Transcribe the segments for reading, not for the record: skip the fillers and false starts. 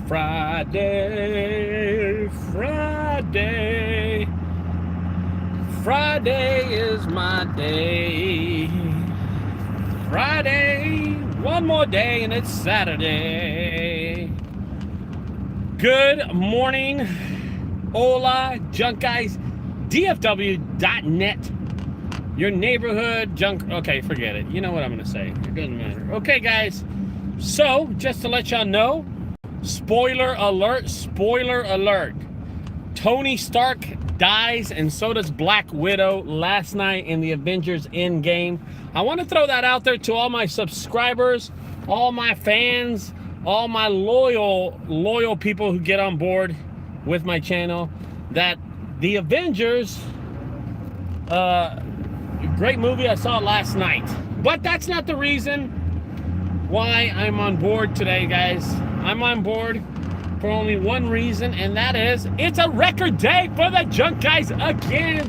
Friday, Friday, Friday is my day. Friday, one more day and it's Saturday. Good morning, hola, junkguysdfw.net. Your neighborhood junk, okay, forget it. You know what I'm gonna say, it doesn't matter. Okay guys, so just to let y'all know, spoiler alert, Tony Stark dies and so does Black Widow last night in the Avengers Endgame. I want to throw that out there to all my subscribers, all my fans, all my loyal people who get on board with my channel, that the Avengers, great movie, I saw it last night. But that's not the reason why I'm on board today, guys. I'm on board for only one reason, and that is it's a record day for the Junk Guys again.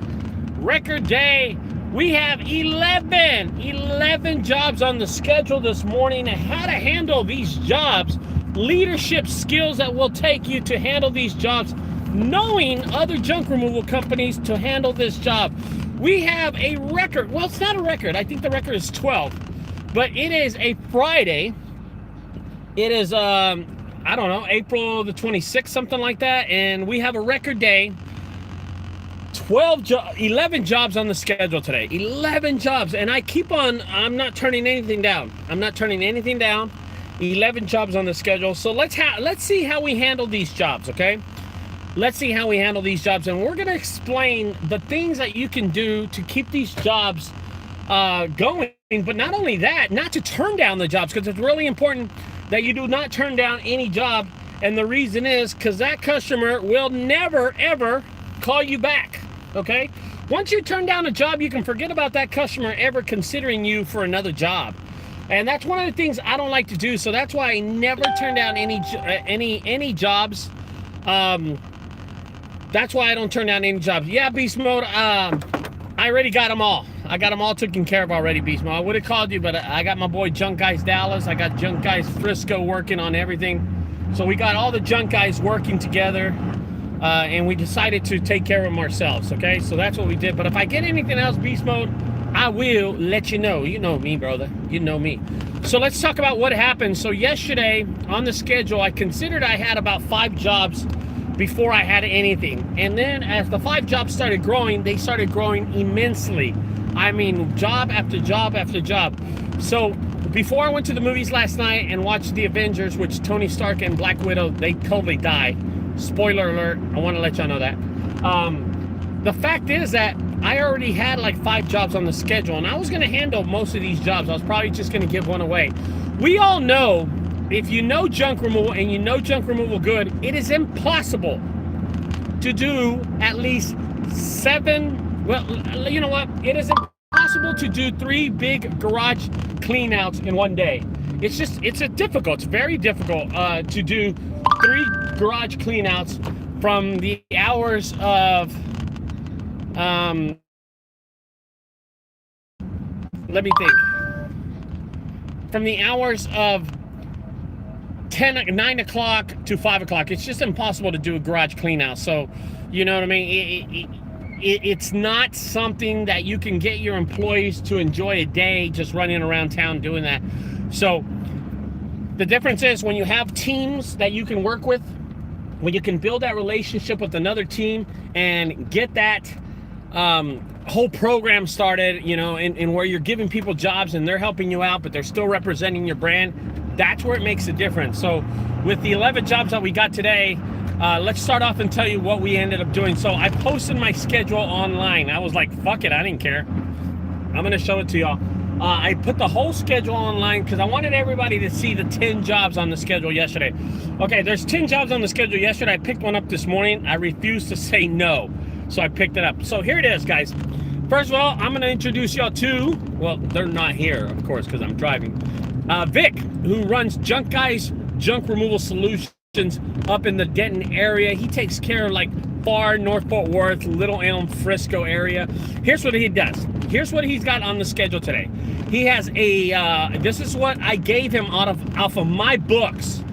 Record day. We have 11 jobs on the schedule this morning, and how to handle these jobs, leadership skills that will take you to handle these jobs, knowing other junk removal companies to handle this job. We have a record, well, it's not a record, I think the record is 12, but it is a Friday. It is, I don't know, April the 26th, something like that, and we have a record day. 11 jobs on the schedule today. 11 jobs, and I'm not turning anything down. 11 jobs on the schedule. So let's see how we handle these jobs, okay? Let's see how we handle these jobs, and we're gonna explain the things that you can do to keep these jobs going. But not only that, not to turn down the jobs, because it's really important that you do not turn down any job. And the reason is because that customer will never ever call you back, okay? Once you turn down a job, you can forget about that customer ever considering you for another job. And that's one of the things I don't like to do, so that's why I never turn down any jobs. That's why I don't turn down any jobs. Yeah, Beast Mode, I already got them all. I got them all taken care of already, Beast Mode. I would have called you, but I got my boy Junk Guys Dallas. I got Junk Guys Frisco working on everything. So we got all the Junk Guys working together, and we decided to take care of them ourselves, okay? So that's what we did. But if I get anything else, Beast Mode, I will let you know. You know me, brother. You know me. So let's talk about what happened. So yesterday on the schedule, I considered I had about 5 jobs before I had anything. And then as the 5 jobs started growing, they started growing immensely. I mean, job after job after job. So before I went to the movies last night and watched the Avengers, which Tony Stark and Black Widow, they totally die. Spoiler alert, I want to let y'all know that. The fact is that I already had like 5 jobs on the schedule, and I was going to handle most of these jobs. I was probably just going to give one away. We all know, if you know junk removal and you know junk removal good, it is impossible to do at least 7, well, you know what? It is impossible to do 3 big garage cleanouts in one day. It's very difficult to do 3 garage cleanouts from the hours of, let me think, from the hours of 9 o'clock to 5 o'clock. It's just impossible to do a garage clean out. So, you know what I mean? It's not something that you can get your employees to enjoy a day just running around town doing that. So the difference is when you have teams that you can work with, when you can build that relationship with another team and get that whole program started, you know, and where you're giving people jobs and they're helping you out, but they're still representing your brand, that's where it makes a difference. So with the 11 jobs that we got today, let's start off and tell you what we ended up doing. So I posted my schedule online. I was like, fuck it, I didn't care. I'm gonna show it to y'all. I put the whole schedule online because I wanted everybody to see the 10 jobs on the schedule yesterday. Okay, there's 10 jobs on the schedule yesterday. I picked one up this morning. I refused to say no, so I picked it up. So here it is, guys. First of all, I'm gonna introduce y'all to, well, they're not here, of course, because I'm driving. Vic, who runs Junk Guys Junk Removal Solutions up in the Denton area. He takes care of like far North Fort Worth, Little Elm, Frisco area. Here's what he does. Here's what he's got on the schedule today. He has a, this is what I gave him off of my books.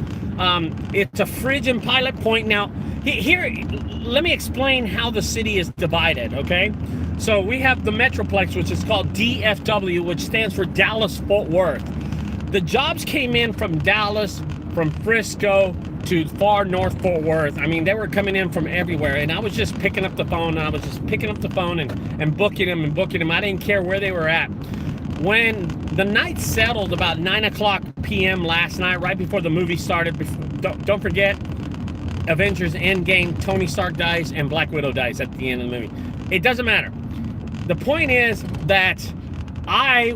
It's a fridge and Pilot Point. Now, here, let me explain how the city is divided, okay? So we have the Metroplex, which is called DFW, which stands for Dallas-Fort Worth. The jobs came in from Dallas, from Frisco, to far north Fort Worth. I mean, they were coming in from everywhere, and I was just picking up the phone, and booking them, I didn't care where they were at. When the night settled about 9:00 p.m. last night, right before the movie started, don't forget, Avengers Endgame, Tony Stark dies, and Black Widow dies at the end of the movie. It doesn't matter. The point is that I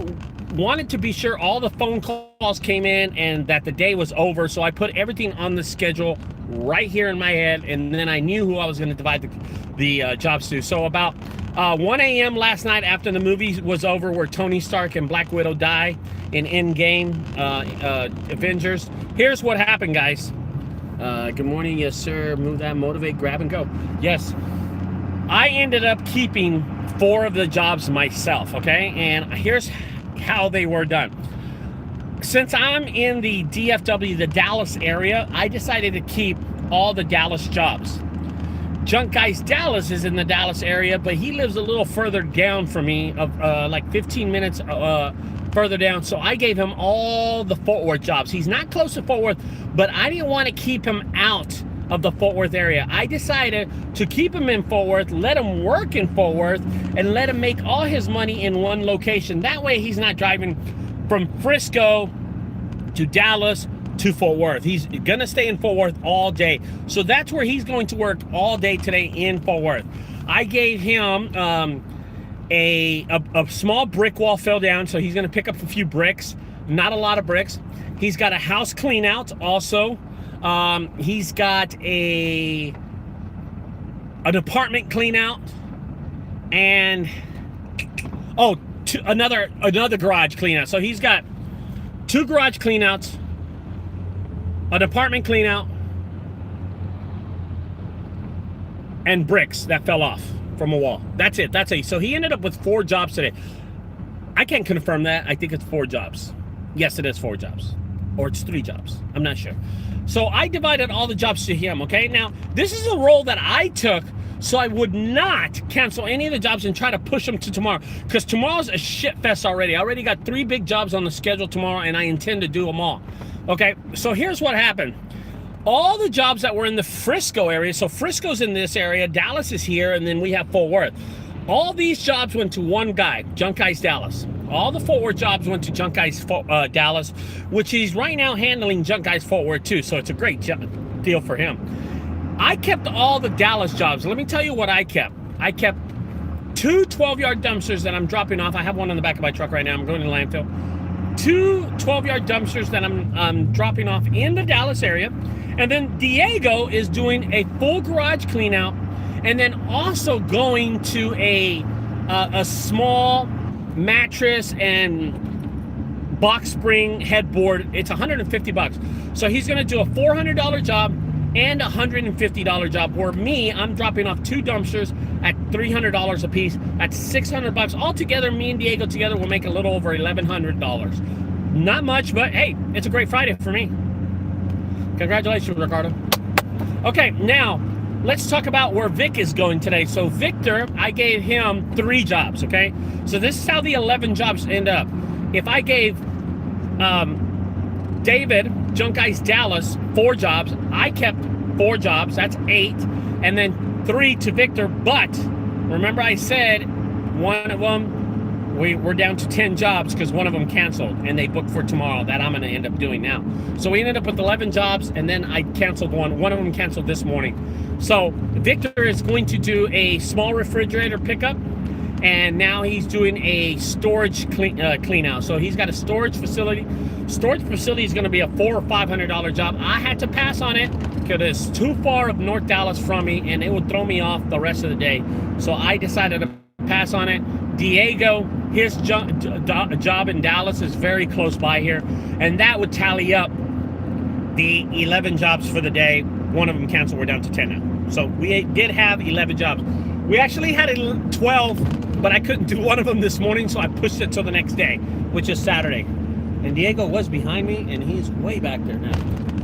wanted to be sure all the phone calls came in and that the day was over, so I put everything on the schedule right here in my head, and then I knew who I was going to divide the jobs to. So about 1 a.m. last night, after the movie was over, where Tony Stark and Black Widow die in Endgame Avengers, here's what happened, guys. Good morning. Yes, sir. Move that, motivate, grab and go. Yes, I ended up keeping 4 of the jobs myself, okay? And here's how they were done. Since I'm in the DFW, the Dallas area, I decided to keep all the Dallas jobs. Junk Guys Dallas is in the Dallas area, but he lives a little further down from me, like 15 minutes further down. So I gave him all the Fort Worth jobs. He's not close to Fort Worth, but I didn't want to keep him out of the Fort Worth area. I decided to keep him in Fort Worth, let him work in Fort Worth, and let him make all his money in one location. That way he's not driving from Frisco to Dallas to Fort Worth. He's gonna stay in Fort Worth all day. So that's where he's going to work all day today, in Fort Worth. I gave him a small brick wall fell down, so he's gonna pick up a few bricks, not a lot of bricks. He's got a house clean out also. He's got an apartment clean out, and another garage clean out. So he's got 2 garage clean outs, an apartment clean out, and bricks that fell off from a wall. That's it. So he ended up with 4 jobs today. I can't confirm that. I think it's 4 jobs. Yes, it is 4 jobs, or it's 3 jobs. I'm not sure. So I divided all the jobs to him, okay? Now, this is a role that I took so I would not cancel any of the jobs and try to push them to tomorrow, because tomorrow's a shit fest already. I already got 3 big jobs on the schedule tomorrow, and I intend to do them all. Okay, so here's what happened. All the jobs that were in the Frisco area, so Frisco's in this area, Dallas is here, and then we have Fort Worth. All these jobs went to one guy, Junk Guys Dallas. All the Fort Worth jobs went to Junk Guys Dallas, which he's right now handling Junk Guys Fort Worth too, so it's a great deal for him. I kept all the Dallas jobs. Let me tell you what I kept. I kept 2 12-yard dumpsters that I'm dropping off. I have one in the back of my truck right now. I'm going to the landfill. 2 12-yard dumpsters that I'm dropping off in the Dallas area. And then Diego is doing a full garage clean out, and then also going to a small mattress and box spring headboard. It's $150. So he's going to do a $400 job and a $150 job, where me, I'm dropping off 2 dumpsters at $300 a piece. That's $600 altogether. Me and Diego together will make a little over $1,100. Not much, but hey, it's a great Friday for me. Congratulations, Ricardo. Okay, now let's talk about where Vic is going today. So Victor, I gave him 3 jobs, okay? So this is how the 11 jobs end up. If I gave David, Junk Guys Dallas, 4 jobs, I kept 4 jobs, that's 8, and then 3 to Victor. But remember I said one of them, we're down to 10 jobs because one of them canceled and they booked for tomorrow. That I'm going to end up doing now. So we ended up with 11 jobs, and then I canceled one. One of them canceled this morning. So Victor is going to do a small refrigerator pickup, and now he's doing a storage clean out. So he's got a storage facility. Storage facility is going to be a $400 or $500 job. I had to pass on it because it's too far of North Dallas from me, and it would throw me off the rest of the day. So I decided to pass on it. Diego, his job in Dallas is very close by here, and that would tally up the 11 jobs for the day. One of them canceled. We're down to 10 now. So we did have 11 jobs. We actually had 12, but I couldn't do one of them this morning, so I pushed it till the next day, which is Saturday. And Diego was behind me, and he's way back there now.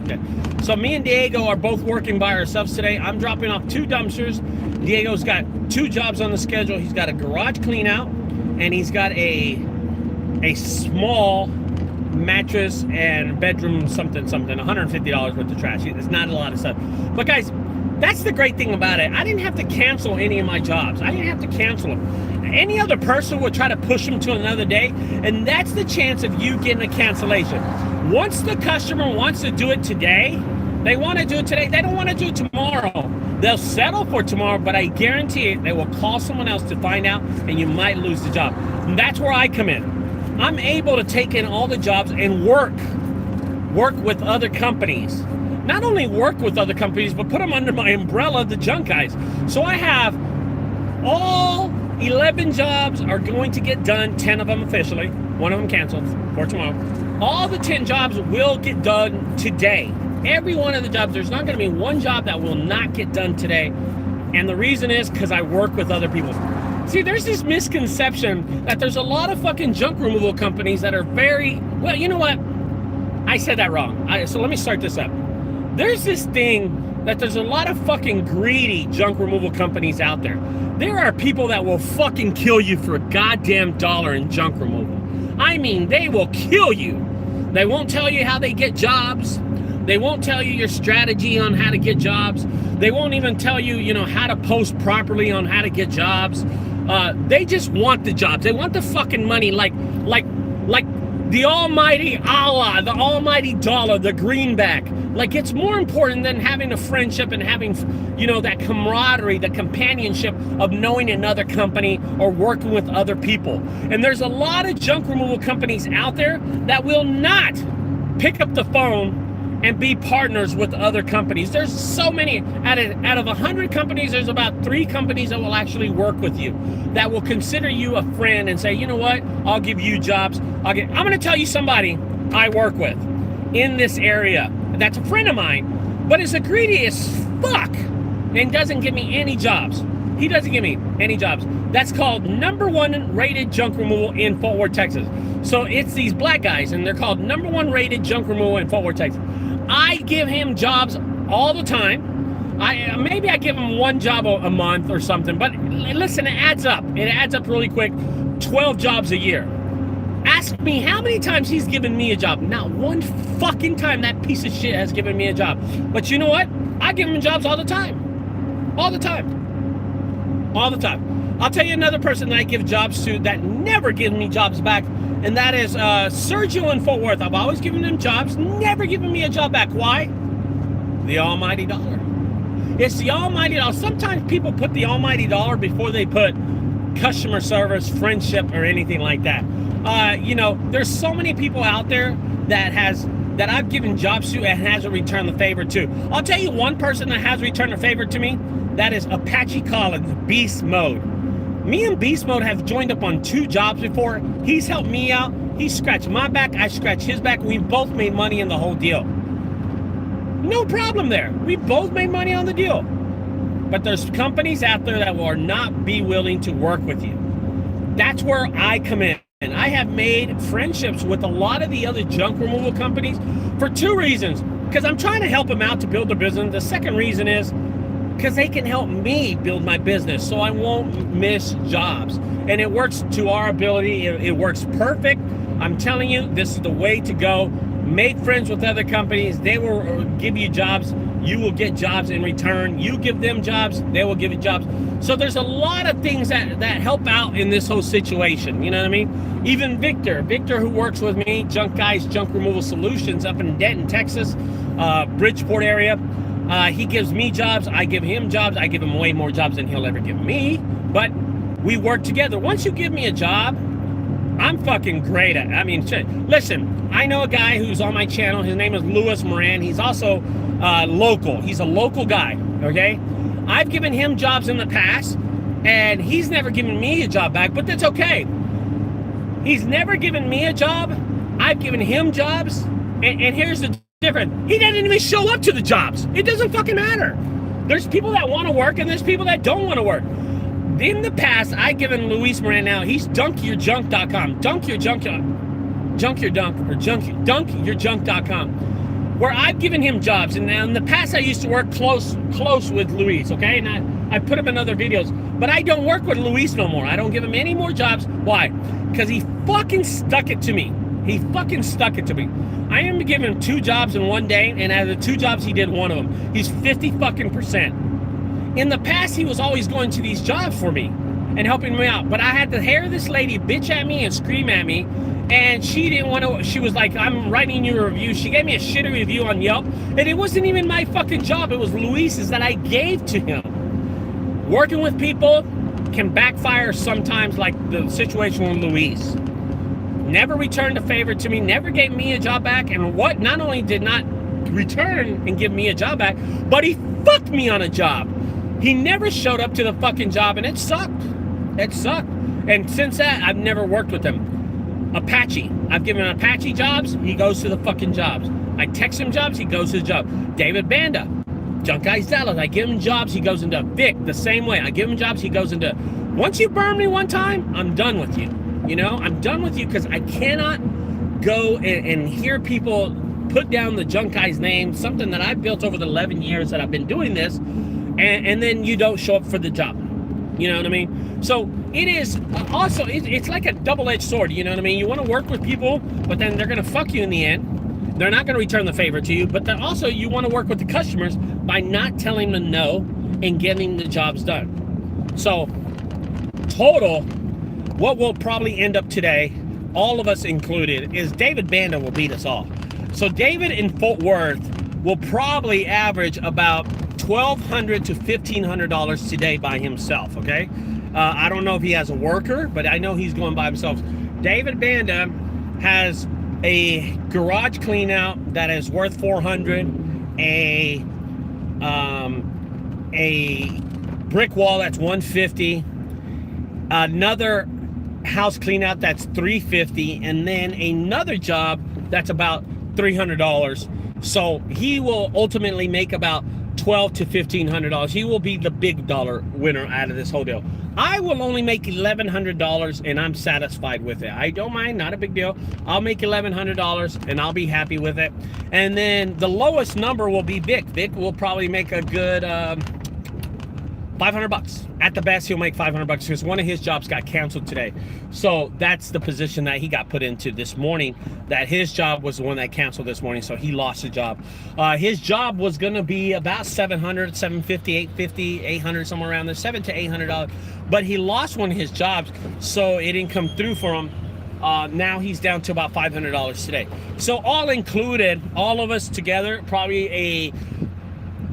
Okay. So me and Diego are both working by ourselves today. I'm dropping off 2 dumpsters. Diego's got 2 jobs on the schedule. He's got a garage clean out, and he's got a small mattress and bedroom something, $150 worth of trash. It's not a lot of stuff. But guys, that's the great thing about it. I didn't have to cancel any of my jobs. I didn't have to cancel them. Any other person would try to push them to another day, and that's the chance of you getting a cancellation. Once the customer wants to do it today, they want to do it today. They don't want to do it tomorrow. They'll settle for tomorrow, but I guarantee it, they will call someone else to find out, and you might lose the job. And that's where I come in. I'm able to take in all the jobs and work with other companies. Not only work with other companies, but put them under my umbrella, the Junk Guys. So I have all 11 jobs are going to get done, 10 of them officially. 1 of them canceled for tomorrow. All the 10 jobs will get done today. Every one of the jobs, there's not going to be one job that will not get done today. And the reason is because I work with other people. See, there's this misconception that there's a lot of fucking junk removal companies that are very, well, you know what? I said that wrong. So let me start this up. There's this thing that there's a lot of fucking greedy junk removal companies out there. There are people that will fucking kill you for a goddamn dollar in junk removal. I mean, they will kill you. They won't tell you how they get jobs. They won't tell you your strategy on how to get jobs. They won't even tell you, you know, how to post properly on how to get jobs. They just want the jobs. They want the fucking money like the almighty Allah, the almighty dollar, the greenback. Like, it's more important than having a friendship and having, you know, that camaraderie, the companionship of knowing another company or working with other people. And there's a lot of junk removal companies out there that will not pick up the phone and be partners with other companies. There's so many. Out of 100 companies, there's about 3 companies that will actually work with you, that will consider you a friend and say, you know what, I'll give you jobs. I'm going to tell you somebody I work with in this area that's a friend of mine, but is a greedy as fuck and doesn't give me any jobs. He doesn't give me any jobs. That's called #1 rated junk removal in Fort Worth, Texas. So it's these black guys, and they're called #1 rated junk removal in Fort Worth, Texas. I give him jobs all the time. Maybe I give him 1 job a month or something, but listen, it adds up. It adds up really quick. 12 jobs a year. Ask me how many times he's given me a job. Not 1 fucking time that piece of shit has given me a job. But you know what? I give him jobs all the time. All the time. All the time. I'll tell you another person that I give jobs to that never gives me jobs back, and that is Sergio in Fort Worth. I've always given him jobs, never given me a job back. Why? The almighty dollar. It's the almighty dollar. Sometimes people put the almighty dollar before they put customer service, friendship, or anything like that. You know, there's so many people out there that I've given jobs to and hasn't returned the favor to. I'll tell you one person that has returned the favor to me. That is Apache Collins, Beast Mode. Me and Beast Mode have joined up on 2 jobs before. He's helped me out. He scratched my back. I scratched his back. We both made money in the whole deal. No problem there. We both made money on the deal. But there's companies out there that will not be willing to work with you. That's where I come in. And I have made friendships with a lot of the other junk removal companies for 2 reasons. Because I'm trying to help them out to build their business. The second reason is because they can help me build my business so I won't miss jobs. And it works to our ability. It works perfect. I'm telling you, this is the way to go. Make friends with other companies. They will give you jobs. You will get jobs in return. You give them jobs, they will give you jobs. So there's a lot of things that help out in this whole situation. You know what I mean? Even Victor who works with me, Junk Guys Junk Removal Solutions up in Denton, Texas, Bridgeport area. He gives me jobs. I give him jobs. I give him way more jobs than he'll ever give me. But we work together. Once you give me a job, I'm fucking great at it. I mean, listen, I know a guy who's on my channel. His name is Louis Moran. He's also local. He's a local guy, okay? I've given him jobs in the past, and he's never given me a job back, but that's okay. He's never given me a job. I've given him jobs, and here's the difference. He doesn't even show up to the jobs. It doesn't fucking matter. There's people that want to work, and there's people that don't want to work. In the past, I've given Luis Moran now, he's dunkyourjunk.com. Dunkyourjunk.com. where I've given him jobs, and now in the past I used to work close with Luis, okay? And I put him in other videos, but I don't work with Luis no more. I don't give him any more jobs. Why? Because he fucking stuck it to me. He fucking stuck it to me. I am giving him 2 jobs in one day, and out of the 2 jobs, he did 1 of them. He's 50%. In the past, he was always going to these jobs for me and helping me out. But I had to hear this lady bitch at me and scream at me, and she didn't want to. She was like, I'm writing you a review. She gave me a shitty review on Yelp, and it wasn't even my fucking job. It was Luis's that I gave to him. Working with people can backfire sometimes, like the situation with Luis. Never returned a favor to me, never gave me a job back, and what not only did not return and give me a job back, but he fucked me on a job. He never showed up to the fucking job, and it sucked. It sucked. And since that, I've never worked with him. Apache. I've given Apache jobs, he goes to the fucking jobs. I text him jobs, he goes to the job. David Banda, JunkGuys Dallas, I give him jobs, he goes into Vic the same way. I give him jobs, he goes into. Once you burn me one time, I'm done with you. You know, I'm done with you because I cannot go and hear people put down the JunkGuys name, something that I've built over the 11 years that I've been doing this, and then you don't show up for the job. You know what I mean? So it is also, it's like a double-edged sword, you know what I mean? You want to work with people, but then they're going to fuck you in the end. They're not going to return the favor to you, but then also you want to work with the customers by not telling them no and getting the jobs done. So total, what will probably end up today, all of us included, is David Banda will beat us all. So David in Fort Worth will probably average about $1,200 to $1,500 today by himself, okay? I don't know if he has a worker, but I know he's going by himself. David Banda has a garage clean out that is worth $400, a brick wall that's $150, another house clean out that's $350, and then another job that's about $300. So he will ultimately make about $1,200 to $1,500. He will be the big dollar winner out of this whole deal. I will only make $1,100, and I'm satisfied with it. I don't mind, not a big deal. I'll make $1,100 and I'll be happy with it. And then the lowest number will be Vic. Vic will probably make a good $500. At the best, he'll make $500 because one of his jobs got canceled today. So that's the position that he got put into this morning, that his job was the one that canceled this morning, so he lost the job. His job was going to be about $700, $750, $850, $800, somewhere around there, $700 to $800. But he lost one of his jobs, so it didn't come through for him. Now he's down to about $500 today. So all included, all of us together, probably a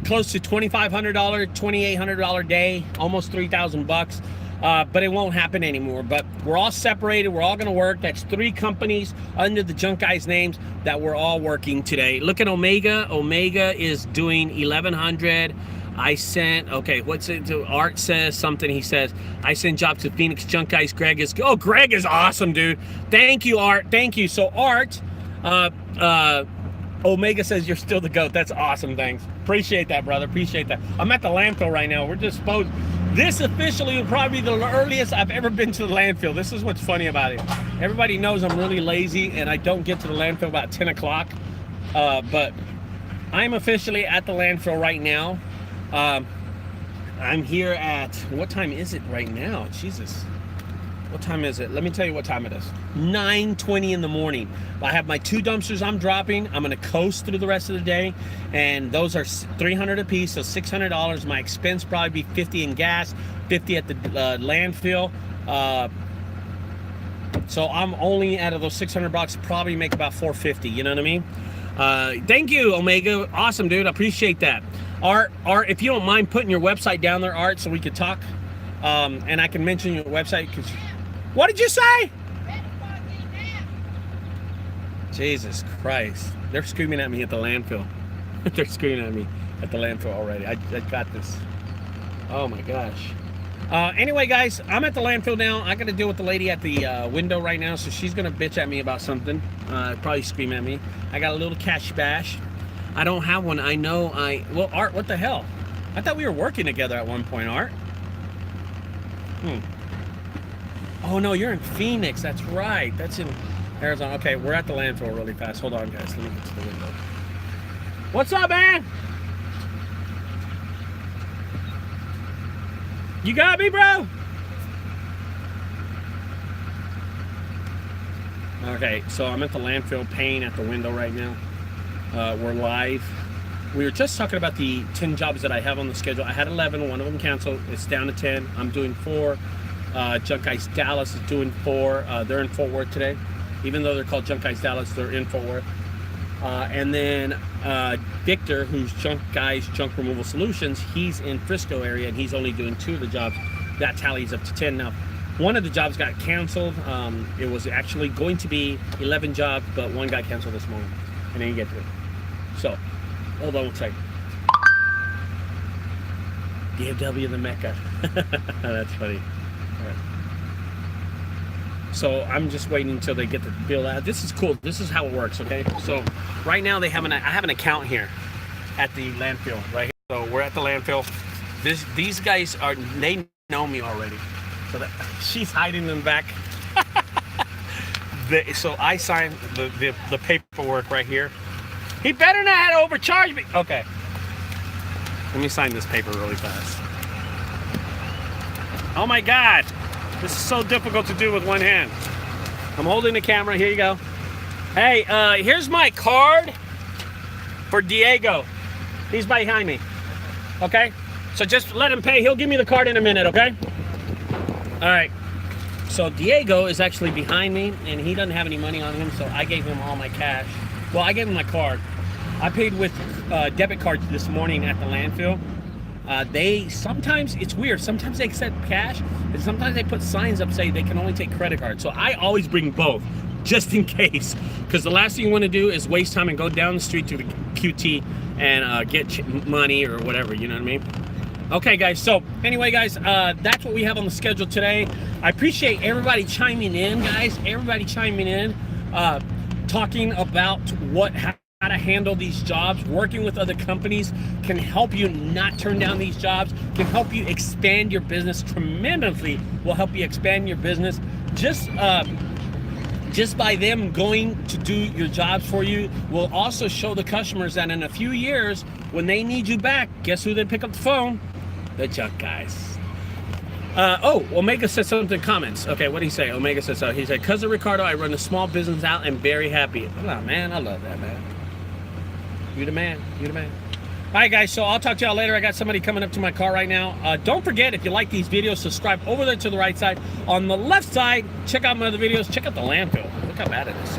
close to $2,500, $2,800 day, almost $3,000 but it won't happen anymore. But we're all separated, we're all gonna work. That's 3 companies under the JunkGuys names that we're all working today. Look at Omega. Omega is doing 1,100. I sent, okay, what's it? Art says something. He says, I sent jobs to Phoenix JunkGuys. Greg is, oh, Greg is awesome, dude. Thank you, Art. Thank you. So Art, Omega says you're still the GOAT. That's awesome. Thanks. Appreciate that, brother. Appreciate that. I'm at the landfill right now. We're just supposed. This officially would probably be the earliest I've ever been to the landfill. This is what's funny about it. Everybody knows I'm really lazy and I don't get to the landfill about 10 o'clock. But I'm officially at the landfill right now. I'm here at, what time is it right now? Jesus. What time is it? Let me tell you what time it is. 9:20 in the morning. I have my 2 dumpsters I'm dropping. I'm gonna coast through the rest of the day, and those are $300 a piece, so $600. My expense probably be $50 in gas, $50 at the landfill. So I'm only, out of those $600, probably make about $450. You know what I mean? Thank you, Omega. Awesome, dude. I appreciate that. Art, if you don't mind putting your website down there, Art, so we could talk, and I can mention your website. Cause, what did you say? Jesus Christ. They're screaming at me at the landfill. They're screaming at me at the landfill already. I got this. Oh my gosh. Anyway, guys, I'm at the landfill now. I got to deal with the lady at the window right now, so she's going to bitch at me about something. Probably scream at me. I got a little cash bash. I don't have one. I know well, Art, what the hell? I thought we were working together at one point, Art. Oh, no, you're in Phoenix. That's right. That's in Arizona. Okay, we're at the landfill really fast. Hold on, guys. Let me get to the window. What's up, man? You got me, bro? Okay, so I'm at the landfill paying at the window right now. We're live. We were just talking about the 10 jobs that I have on the schedule. I had 11, one of them canceled. It's down to 10. I'm doing 4. Junk Guys Dallas is doing 4. They're in Fort Worth today. Even though they're called Junk Guys Dallas, they're in Fort Worth. And then Victor, who's Junk Guys Junk Removal Solutions, he's in Frisco area and he's only doing 2 of the jobs. That tallies up to 10 now. One of the jobs got canceled. It was actually going to be 11 jobs, but one got canceled this morning. And then you get to it. So, hold on one second. DFW the Mecca. That's funny. All right. So I'm just waiting until they get the bill out. This is cool. This is how it works, okay? So right now I have an account here at the landfill, right here. So we're at the landfill. These guys they know me already. So she's hiding in the back. So I signed the paperwork right here. He better not have overcharged me. Okay. Let me sign this paper really fast. Oh my God. This is so difficult to do with one hand. I'm holding the camera. Here you go. Hey, here's my card for Diego. He's behind me. Okay? So just let him pay. He'll give me the card in a minute, okay? All right. So Diego is actually behind me, and he doesn't have any money on him, so I gave him all my cash. Well, I gave him my card. I paid with debit cards this morning at the landfill. Sometimes, it's weird, sometimes they accept cash, and sometimes they put signs up saying they can only take credit cards. So I always bring both, just in case. Because the last thing you want to do is waste time and go down the street to the QT and get money or whatever, you know what I mean? Okay, guys, so anyway, guys, that's what we have on the schedule today. I appreciate everybody chiming in, guys. Everybody chiming in, talking about how to handle these jobs. Working with other companies can help you not turn down these jobs, can help you expand your business tremendously, will help you expand your business. Just by them going to do your jobs for you will also show the customers that in a few years, when they need you back, guess who they pick up the phone? The Junk Guys. Oh, Omega said something in comments. Okay, what did he say? Omega said so. He said, "Cousin Ricardo, I run a small business out and very happy." Oh, man, I love that, man. You the man. You the man. All right, guys, so I'll talk to y'all later. I got somebody coming up to my car right now. Don't forget, if you like these videos, subscribe over there to the right side. On the left side, check out my other videos. Check out the landfill. Look how bad it is.